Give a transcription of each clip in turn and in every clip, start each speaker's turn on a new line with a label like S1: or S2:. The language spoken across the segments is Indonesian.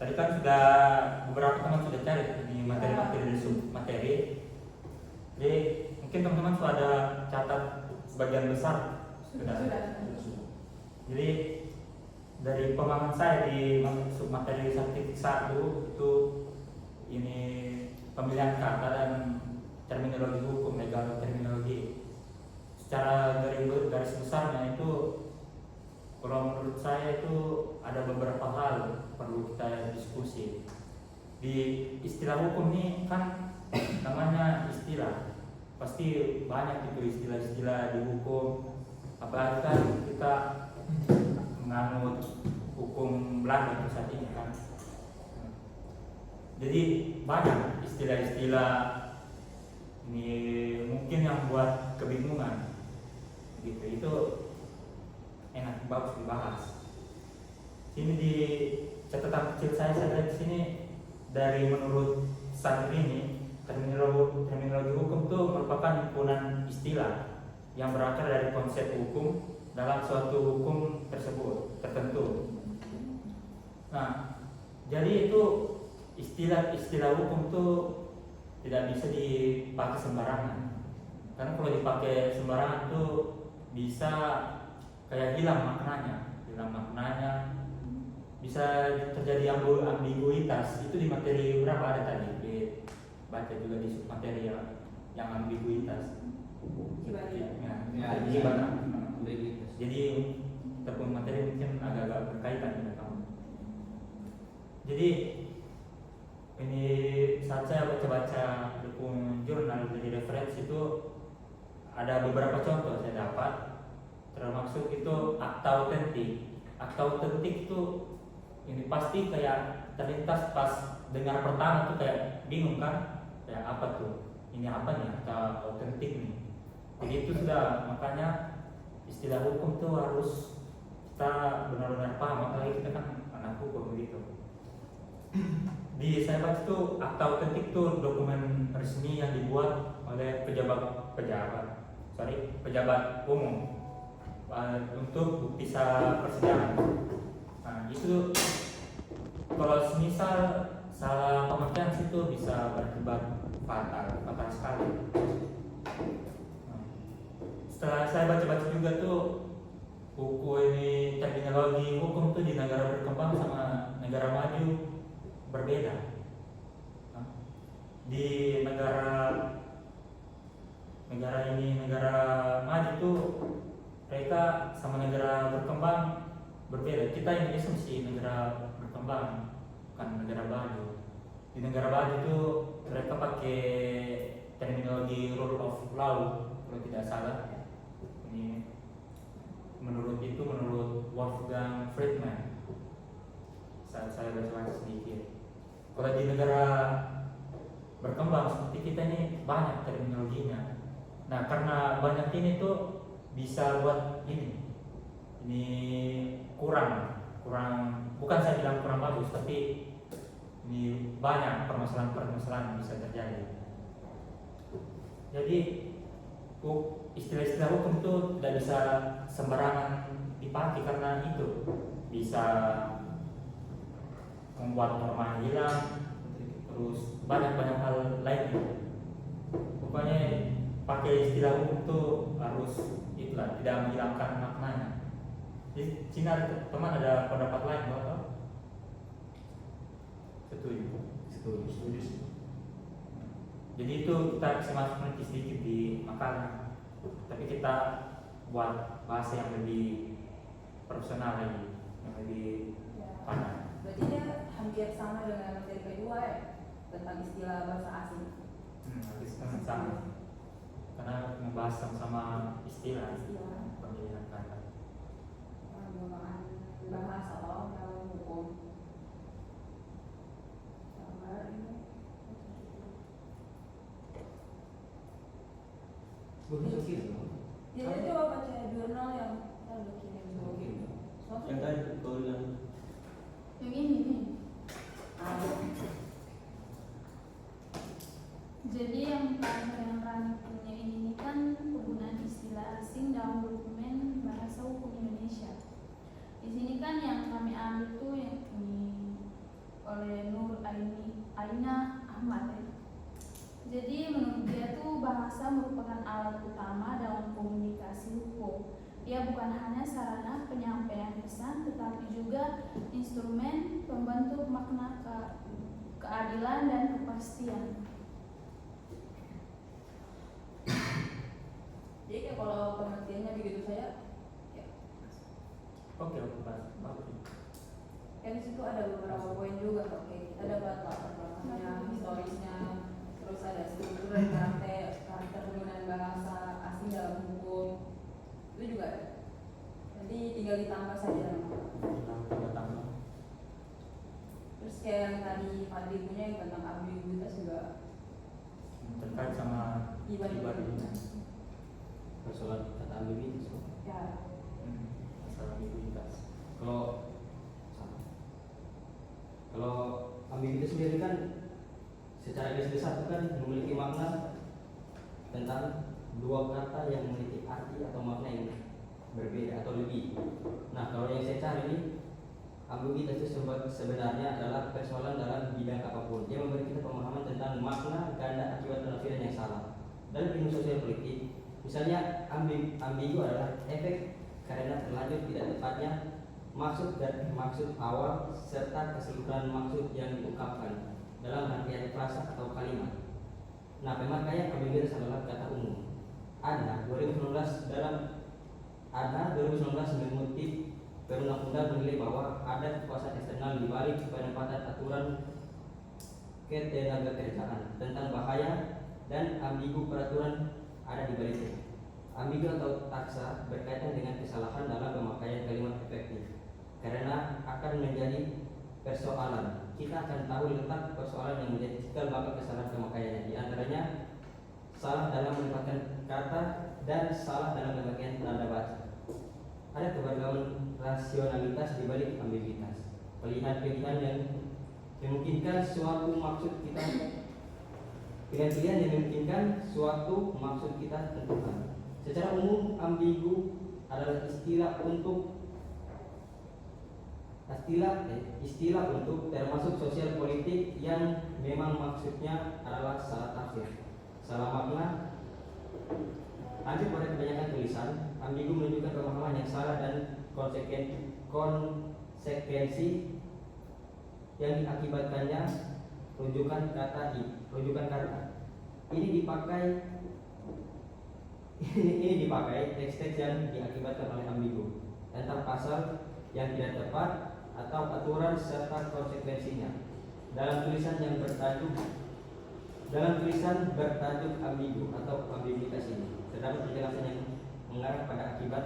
S1: Tadi kan sudah beberapa teman sudah cari di materi-materi dari submateri. Jadi mungkin teman-teman sudah ada catat sebagian besar sudah. Jadi dari pemahaman saya di submateri saintifik 1 itu ini pemilihan kata dan terminologi hukum, legal terminologi. Secara garis besarnya itu kalau menurut saya itu ada beberapa hal perlu kita diskusi. Di istilah hukum ini kan namanya istilah, pasti banyak itu istilah-istilah di hukum. Apalagi kan kita menganut hukum Belanda saat ini kan. Jadi banyak istilah-istilah ini mungkin yang buat kebingungan gitu. Itu enak bagus dibahas. Sini di catatan kecil saya lihat di sini dari menurut Sadri ini terminologi hukum itu merupakan himpunan istilah yang berakar dari konsep hukum dalam suatu hukum tersebut tertentu. Nah, jadi itu istilah hukum itu tidak bisa dipakai sembarangan. Karena kalau dipakai sembarangan itu bisa kayak hilang maknanya, bisa terjadi ambiguitas. Itu di materi berapa ada tadi? Baca juga di submateri yang ambiguitas. Jadi tepung materi mungkin agak-agak berkaitan dengan kamu. Jadi ini saat saya baca-baca buku jurnal dari referensi itu ada beberapa contoh saya dapat, termasuk itu akta otentik. Akta otentik itu ini pasti kayak terlintas pas dengar pertama tuh kayak bingung kan, kayak apa tuh, ini apa nih akta otentik nih. Jadi itu sudah makanya istilah hukum tuh harus kita benar-benar paham, apalagi kita kan anak hukum begitu. Di saya baca tuh akta otentik tuh dokumen resmi yang dibuat oleh pejabat umum untuk bukti persidangan. Nah itu kalau semisal salah pemakaian situ bisa berakibat fatal sekali. Setelah saya baca-baca juga tuh buku ini terminologi hukum tuh di negara berkembang sama negara maju berbeda. Di negara maju tuh mereka sama negara berkembang berbeda. Kita Indonesia mesti negara berkembang, bukan negara maju. Di negara maju tuh mereka pakai terminologi rule of law kalau tidak salah. Ini menurut Wolfgang Friedman. Saat saya baca sedikit. Kalau di negara berkembang seperti kita ini banyak terminologinya. Nah karena banyak ini tuh bisa buat ini kurang, bukan saya bilang kurang bagus, tapi ini banyak permasalahan bisa terjadi. Jadi istilah-istilah hukum itu tidak bisa sembarangan dipakai karena itu bisa membuat norma hilang, terus banyak hal lainnya. Pokoknya pakai istilah hukum itu harus itulah, tidak menghilangkan maknanya. Di sini ada teman ada pendapat lain atau? Setuju. Jadi itu kita bisa masuk nanti sedikit di makalah, tapi kita buat bahasa yang lebih profesional lagi, yang lebih pandai.
S2: Berarti dia hampir sama dengan materi kedua ya, tentang istilah bahasa asing.
S1: Hampir sama. Karena membahas sama istilah pemilihan kata.
S2: Penggunaan bahasa dalam hukum. Gambar ini. Jadi coba baca jurnal yang kita udah kirim.
S3: Yang tadi kau bilang.
S4: Yang ini nih. Jadi yang Rani punya ini kan penggunaan istilah asing dalam dokumen bahasa hukum Indonesia. Di sini kan yang kami ambil tuh yang ini, kalau Ahmad ya. Jadi menurut dia tuh bahasa merupakan alat utama dalam komunikasi hukum. Ia bukan hanya sarana penyampaian pesan, tetapi juga instrumen pembentuk makna keadilan dan kepastian.
S2: Jadi kayak kalau pengertiannya begitu saya, ya,
S1: Oke, bagus.
S2: kan di situ ada beberapa poin juga, oke, ada latar belakangnya, historisnya, terus ada struktur dan karakter penggunaan bahasa asing dalam hukum, itu juga ada. Jadi tinggal ditambah saja.
S1: Tambah.
S2: Terus kayak yang tadi Fadli punya yang tentang ambiguitas juga
S1: Terkait sama ibadah.
S3: Persoalan kata ambiguitas.
S2: ya.
S1: Masalah ambiguitas.
S3: Kalau ambiguitas sendiri kan secara garis besar itu kan memiliki makna tentang dua kata yang memiliki arti atau makna yang berbeda atau lebih. Nah, kalau yang saya cari ini, ambiguitas itu sebenarnya adalah persoalan dalam bidang apapun. Dia memberi kita pemahaman tentang makna, ganda, akibat, penafsiran yang salah. Dalam ilmu sosial politik, misalnya ambigu adalah efek karena terlanjur tidak tepatnya maksud dan maksud awal serta keseluruhan maksud yang diungkapkan dalam rangkaian frasa atau kalimat. Nah, pemakaian ambiguitas adalah kata umum. ANA 2019 mengutip perundang-undang menilai bahwa ada kekuasaan eksternal di balik penempatan aturan ketenagakerjaan tentang bahaya dan ambigu peraturan ada di baliknya. Ambigu atau taksa berkaitan dengan kesalahan dalam pemakaian kalimat efektif karena akan menjadi persoalan. Kita akan tahu letak persoalan yang menjadi cikal bakal kesalahan pemakaiannya, di antaranya salah dalam menempatkan kata dan salah dalam pemakaian tanda baca. Ada keberagaman rasionalitas di balik ambiguitas. Pilihan-pilihan yang memungkinkan suatu maksud kita, pilihan-pilihan yang memungkinkan suatu maksud kita tentukan. Secara umum, ambigu adalah istilah untuk termasuk sosial politik yang memang maksudnya adalah salah tafsir, salah makna. Lanjut pada kebanyakan tulisan, ambigu menunjukkan pemahaman yang salah dan konsekuensi yang diakibatkannya rujukan kata. Ini dipakai teks-teks yang diakibatkan oleh ambigu tentang pasal yang tidak tepat atau aturan serta konsekuensinya. Dalam tulisan bertajuk ambigu atau ambiguitas ini terdapat penjelasan yang mengarah pada akibat.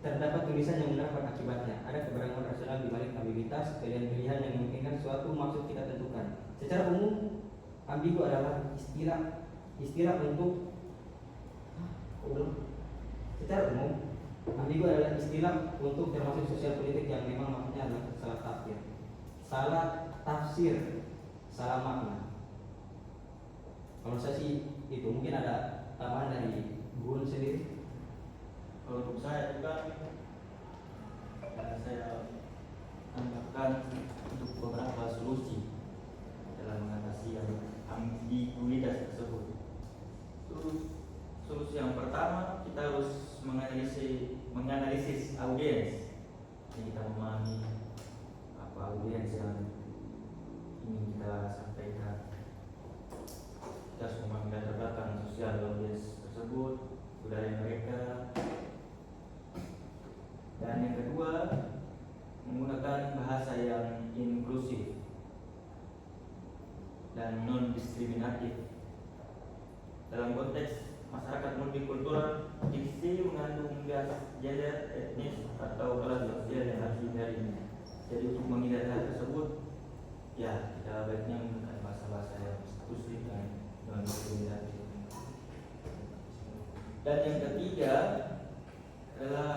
S3: Terdapat tulisan yang mengarah pada akibatnya. Ada keberagaman rasional di balik ambiguitas, pilihan-pilihan yang memungkinkan suatu maksud kita tentukan. Secara umum, ambigu adalah istilah untuk termasuk sosial politik yang memang maksudnya adalah salah tafsir, salah makna. Kalau saya sih itu, mungkin ada tambahan dari Gun sendiri.
S5: Kalau untuk saya juga saya tambahkan untuk beberapa solusi dalam mengatasi ambiguitas tersebut. Solusi yang pertama, kita harus menganalisis audiens. Jadi kita memahami apa audiens yang ingin kita sampaikan. Kita harus memahami latar belakang sosial audiens tersebut, budaya mereka. Dan yang kedua, menggunakan bahasa yang inklusif dan non-diskriminatif. Dalam konteks masyarakat multikultural, diksi mengandung bias gender, etnis, atau kelas sosial yang harus dihindari. Jadi untuk menghindari hal tersebut, ya kita baiknya menggunakan bahasa-bahasa yang inklusif dan non-diskriminatif. Dan yang ketiga adalah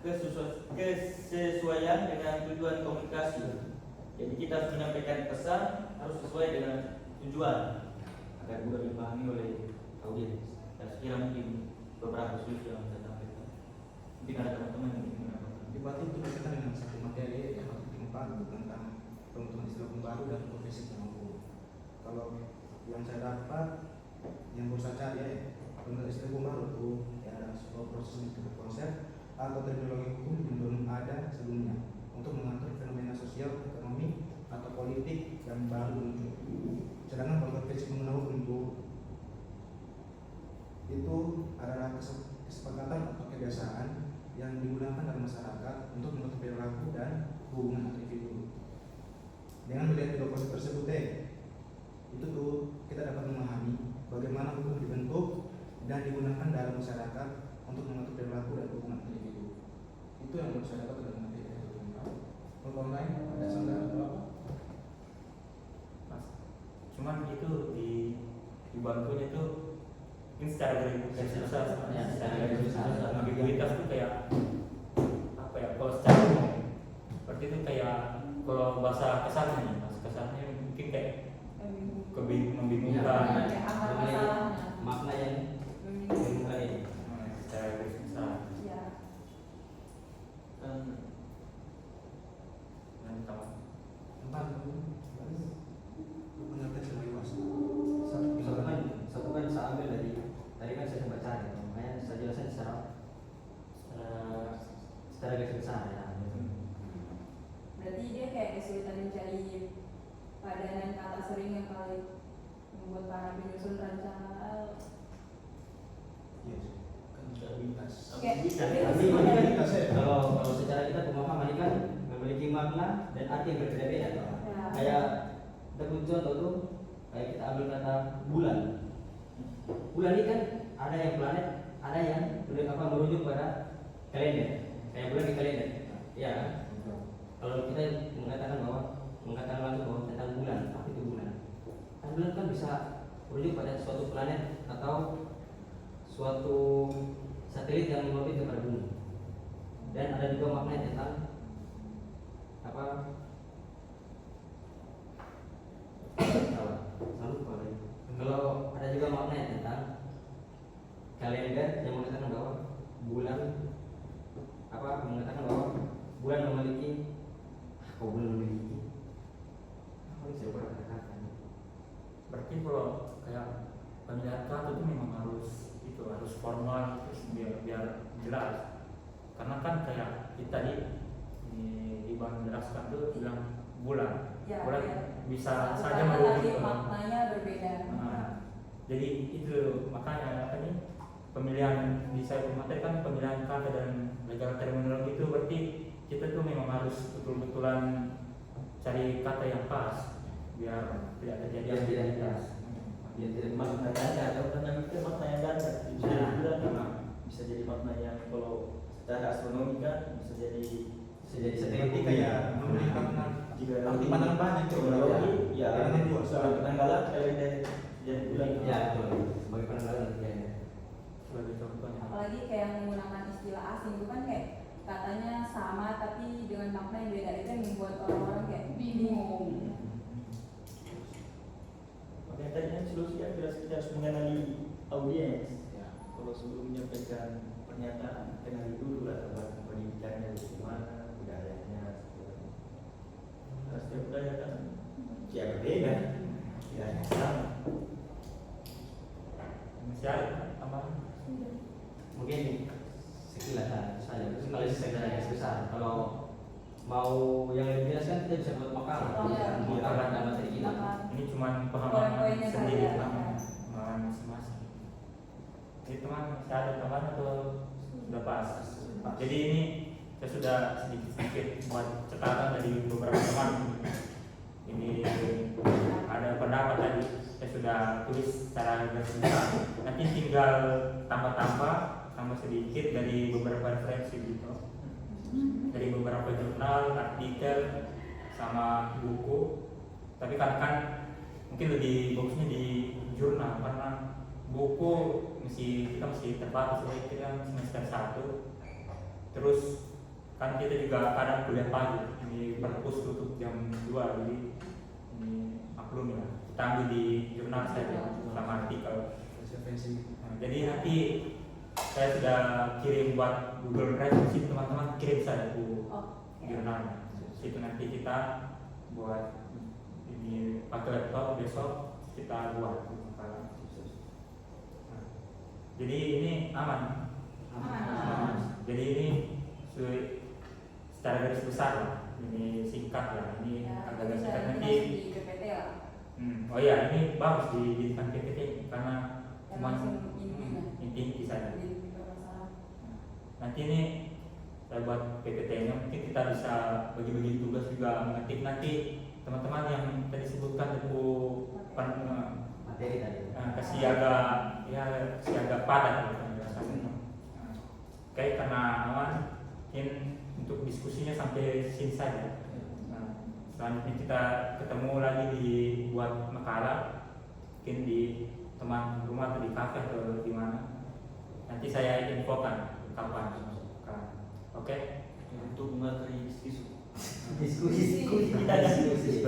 S5: kesesuaian dengan tujuan komunikasi. Jadi kita harus menyampaikan pesan harus sesuai dengan tujuan agar mudah dipahami oleh audiens. Dan sekiranya mungkin beberapa solusi yang saya sampaikan. Mungkin ada teman-teman yang ingin menambahkan.
S6: Debat itu berkaitan dengan satu materi yang harus diempat tentang peruntukan istilah hukum baru dan profesi pengaku. Kalau yang saya dapat, yang baru saya cari ya, peruntukan istilah hukum baru itu ya ada sebuah proses konsep atau terminologi hukum yang belum ada sebelumnya untuk mengatur fenomena sosial, ekonomi, atau politik yang baru muncul. Sedangkan konvensi pengguna hukum itu adalah kesepakatan atau kebiasaan yang digunakan dalam masyarakat untuk mengatur perilaku dan hubungan individu. Dengan melihat kedua konsep tersebut itu tuh kita dapat memahami bagaimana hukum dibentuk dan digunakan dalam masyarakat untuk mengatur perilaku dan hubungan individu. Itu yang menurut saya dapat dalam materi hukum. Kalau online ada sanggahan atau apa?
S1: Mas, cuman itu di bantunya itu mungkin secara garis besar, secara garis besar ambiguitas itu kayak apa ya? Kalau secara umum, berarti itu kayak kalau bahasa kasarnya nih, bahasa kasarnya mungkin kayak membingungkan.
S2: Kayak akar
S3: Mengenai
S2: masalahnya.
S3: makna yang
S2: Membingungkan.
S3: bukan ini.
S1: Secara garis besar.
S2: Ya.
S5: Dan
S1: Dan tahu.
S6: Tempat pengertian lebih luas.
S3: Satu kan saya ambil dari tadi kan saya coba cari, makanya saya jelaskan secara garis besar ya.
S2: Berarti dia kayak kesulitan mencari padanan kata sering yang kali membuat para penyusun rencana.
S6: Yes. Ambiguitas.
S3: Tapi ini kan kalau secara kita pemahaman ini kan memiliki makna dan arti yang berbeda-beda.
S2: Ya.
S3: Kayak kita contoh tuh kayak kita ambil kata bulan. Bulan ini kan ada yang planet, ada yang merujuk pada kalender. Kayak bulan di kalender. Iya kan? Kalau kita mengatakan langsung bahwa tentang bulan, apa itu bulan? Kan bulan kan bisa merujuk pada suatu planet atau suatu satelit yang mengorbit kepada bumi. Dan ada juga makna tentang apa? Kalau ada juga makna tentang kalender yang mengatakan bahwa bulan bulan memiliki apa sih saya katakan?
S1: Berarti kalau kayak pemilihan kata itu memang harus formal terus biar jelas. Karena kan kayak kita di Bang jelaskan tuh bilang bulan.
S2: Ya,
S1: Bulan
S2: ya.
S1: bisa
S2: Satu
S1: saja
S2: kata
S1: merujuk
S2: tapi
S1: ke
S2: maknanya berbeda.
S1: Nah, jadi itu makanya apa nih pemilihan di saya materi kan pemilihan kata dan legal terminologi itu berarti kita tuh memang harus betul-betulan cari kata yang pas biar tidak terjadi
S3: Biar tidak
S1: ambiguitas.
S3: Ya tidak
S5: makna ganda, kalau karena itu makna yang ganda bisa jadi bulan, bisa jadi makna yang kalau secara astronomi kan bisa jadi
S6: Seperti kayak memberi makna
S5: jika
S6: arti pandangan banyak itu
S5: teknologi ya
S6: Pandangan luas.
S5: sebagai penanggalan kalender jadi bulan.
S3: ya betul sebagai penanggalan kalender.
S1: Sebagai contohnya.
S2: Apalagi kayak menggunakan istilah asing itu kan kayak katanya sama tapi dengan makna yang beda, itu yang membuat orang-orang kayak bingung.
S5: Makanya tadi kan solusinya kita harus mengenali audiens.
S6: Ya.
S5: Kalau sebelum menyampaikan pernyataan kenali dulu latar pendidikannya dari mana, budayanya, seperti itu. Setiap budaya kan ya berbeda, ya sama.
S1: Masih ada tambahan?
S3: Mungkin sekilas saja. Kalau secara garis besar, kalau mau yang lebih jelas kan kita bisa buat makalah.
S2: Oh, iya.
S3: Makalah dan materi kita.
S1: Ini cuma pemahaman
S2: Poin-poinnya
S1: sendiri,
S2: saja.
S1: pemahaman masing-masing. Jadi teman masih ada tambahan atau sudah pas? Jadi ini saya sudah sedikit-sedikit buat catatan dari beberapa teman. Ini ada pendapat tadi saya sudah tulis secara garis besar. Nanti tinggal tambah sedikit dari beberapa referensi gitu, dari beberapa jurnal, artikel, sama buku. Tapi kan mungkin lebih bagusnya di jurnal karena buku kita masih terbatas ya, kita semester 1. Terus kan kita juga kadang kuliah pagi di perpus tutup jam 2, jadi ini maklum ya, kita ambil di jurnal saja sama artikel. Nah, jadi nanti saya sudah kirim buat Google Drive, teman-teman kirim saja buku
S2: Oh, ya.
S1: jurnalnya. Situ nanti kita buat ini pakai laptop, besok kita buat makalah. Nah, jadi ini aman.
S2: Aman.
S1: Jadi ini secara garis besar lah. Ini singkat ya. Ini
S2: Ya,
S1: agak
S2: bisa
S1: singkat nanti.
S2: di PPT lah.
S1: Oh iya, ini bagus dijadikan PPT karena
S2: Yang
S1: cuma
S2: langsung intinya.
S1: inti saja.
S2: Jadi masalah.
S1: Nanti ini saya buat PPT-nya, mungkin kita bisa bagi-bagi tugas juga mengetik nanti teman-teman yang tadi sebutkan itu
S3: Materi tadi.
S1: kasih agak padat gitu penjelasannya. Oke, karena aman, mungkin untuk diskusinya sampai sini saja. Nah, selanjutnya kita ketemu lagi di buat makalah, mungkin di teman rumah atau di kafe atau di mana. Nanti saya infokan kapan. Oke.
S5: Untuk mengakhiri diskusi.
S3: Diskusi kita diskusi.